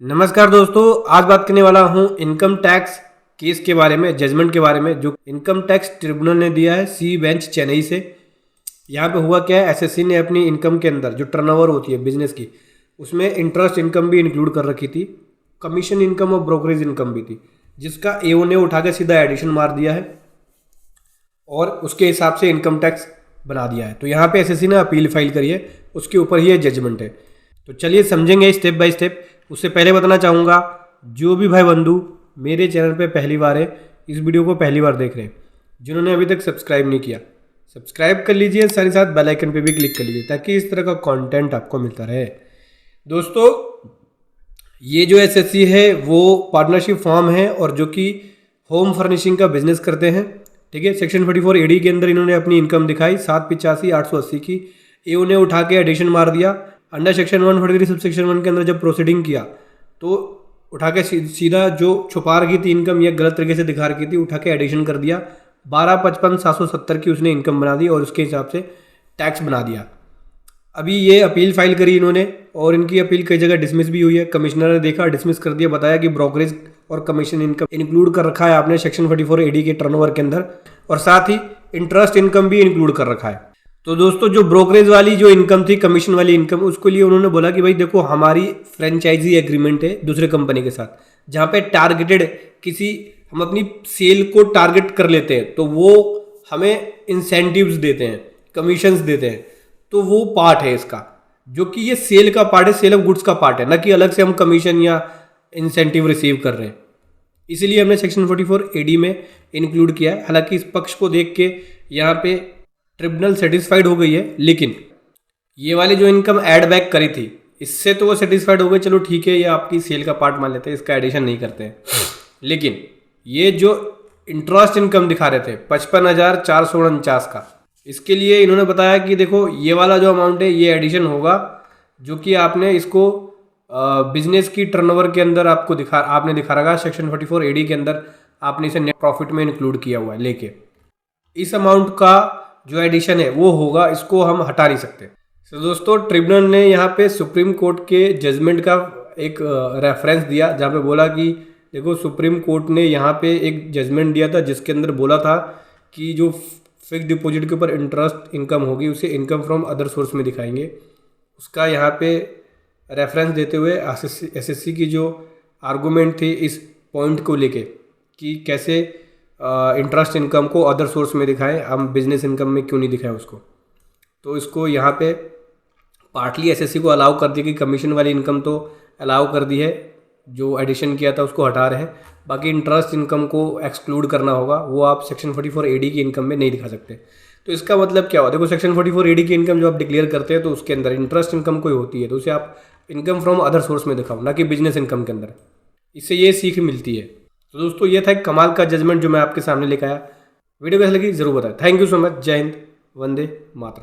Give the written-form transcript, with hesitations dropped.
नमस्कार दोस्तों, आज बात करने वाला हूं इनकम टैक्स केस के बारे में, जजमेंट के बारे में जो इनकम टैक्स ट्रिब्यूनल ने दिया है सी बेंच चेन्नई से। यहाँ पे हुआ क्या है, एसएससी ने अपनी इनकम के अंदर जो टर्नओवर होती है बिजनेस की, उसमें इंटरेस्ट इनकम भी इंक्लूड कर रखी थी, कमीशन इनकम और ब्रोकरेज इनकम भी थी, जिसका एओ ने उठा के सीधा एडिशन मार दिया है और उसके हिसाब से इनकम टैक्स बना दिया है। तो यहाँ पे एसएससी ने अपील फाइल करी है, उसके ऊपर ही जजमेंट है। तो चलिए समझेंगे स्टेप बाय स्टेप। उससे पहले बताना चाहूँगा, जो भी भाई बंधु मेरे चैनल पे पहली बार है, इस वीडियो को पहली बार देख रहे हैं, जिन्होंने अभी तक सब्सक्राइब नहीं किया, सब्सक्राइब कर लीजिए, साथ ही साथ बेल आइकन पे भी क्लिक कर लीजिए ताकि इस तरह का कंटेंट आपको मिलता रहे। दोस्तों, ये जो एसएससी है वो पार्टनरशिप फॉर्म है और जो कि होम फर्निशिंग का बिजनेस करते हैं। ठीक है, सेक्शन 44 एडी के अंदर इन्होंने अपनी इनकम दिखाई 785,880 की, एओ ने उठा के एडिशन मार दिया। अंडर सेक्शन 143 सब सेक्शन 1 के अंदर जब प्रोसीडिंग किया तो उठा के सीधा जो छुपा रखी थी इनकम या गलत तरीके से दिखा रखी थी, उठा के एडिशन कर दिया। 12,55,770 की उसने इनकम बना दी और उसके हिसाब से टैक्स बना दिया। अभी ये अपील फाइल करी इन्होंने और इनकी अपील कई जगह डिसमिस भी हुई है। कमिश्नर ने देखा, डिसमिस कर दिया, बताया कि ब्रोकरेज और कमीशन इनकम इंक्लूड कर रखा है आपने सेक्शन 44 एडी के टर्नओवर के अंदर, और साथ ही इंटरेस्ट इनकम भी इंक्लूड कर रखा है। तो दोस्तों, जो ब्रोकरेज वाली जो इनकम थी, कमीशन वाली इनकम, उसके लिए उन्होंने बोला कि भाई देखो, हमारी फ्रेंचाइजी एग्रीमेंट है दूसरे कंपनी के साथ, जहाँ पे टारगेटेड हम अपनी सेल को टारगेट कर लेते हैं तो वो हमें इंसेंटिव्स देते हैं, कमीशंस देते हैं। तो वो पार्ट है इसका, जो कि ये सेल का पार्ट है, सेल ऑफ गुड्स का पार्ट है, ना कि अलग से हम कमीशन या इंसेंटिव रिसीव कर रहे हैं। इसीलिए हमने सेक्शन 44 एडी में इंक्लूड किया है। हालांकि इस पक्ष को देख के यहाँ पे ट्रिब्यूनल सेटिस्फाइड हो गई है, लेकिन ये वाली जो इनकम ऐड बैक करी थी, इससे तो वो सेटिस्फाइड हो गए, चलो ठीक है, ये आपकी सेल का पार्ट मान लेते हैं, इसका एडिशन नहीं करते हैं। लेकिन ये जो इंटरेस्ट इनकम दिखा रहे थे 55,449 का, इसके लिए इन्होंने बताया कि देखो, ये वाला जो अमाउंट है ये एडिशन होगा, जो कि आपने इसको बिजनेस की टर्नओवर के अंदर आपने दिखा रखा सेक्शन 44 एडी के अंदर, आपने इसे नेट प्रॉफिट में इंक्लूड किया हुआ है। लेके इस अमाउंट का जो एडिशन है वो होगा, इसको हम हटा नहीं सकते। तो दोस्तों, ट्रिब्यूनल ने यहाँ पे सुप्रीम कोर्ट के जजमेंट का एक रेफरेंस दिया, जहाँ पे बोला कि देखो, सुप्रीम कोर्ट ने यहाँ पे एक जजमेंट दिया था जिसके अंदर बोला था कि जो फिक्स डिपॉजिट के ऊपर इंटरेस्ट इनकम होगी उसे इनकम फ्रॉम अदर सोर्स में दिखाएंगे। उसका यहाँ पे रेफरेंस देते हुए एसएससी की जो आर्गूमेंट थी इस पॉइंट को लेके कि कैसे इंटरेस्ट इनकम को अदर सोर्स में दिखाएं, हम बिजनेस इनकम में क्यों नहीं दिखाएं उसको। तो इसको यहाँ पे पार्टली एसएससी को अलाउ कर दिया कि कमीशन वाली इनकम तो अलाउ कर दी है, जो एडिशन किया था उसको हटा रहे हैं, बाकी इंटरेस्ट इनकम को एक्सक्लूड करना होगा, वो आप सेक्शन 44 एडी की इनकम में नहीं दिखा सकते। तो इसका मतलब क्या हुआ, देखो, सेक्शन 44 एडी की इनकम जो आप डिक्लेयर करते हैं तो उसके अंदर इंटरेस्ट इनकम कोई होती है तो उसे आप इनकम फ्रॉम अदर सोर्स में दिखाओ, ना कि बिजनेस इनकम के अंदर। इससे ये सीख मिलती है। तो दोस्तों, ये था एक कमाल का जजमेंट जो मैं आपके सामने लेकर आया। वीडियो कैसे लगी जरूर बताएं। Thank you so much. जय हिंद, वंदे मातरम।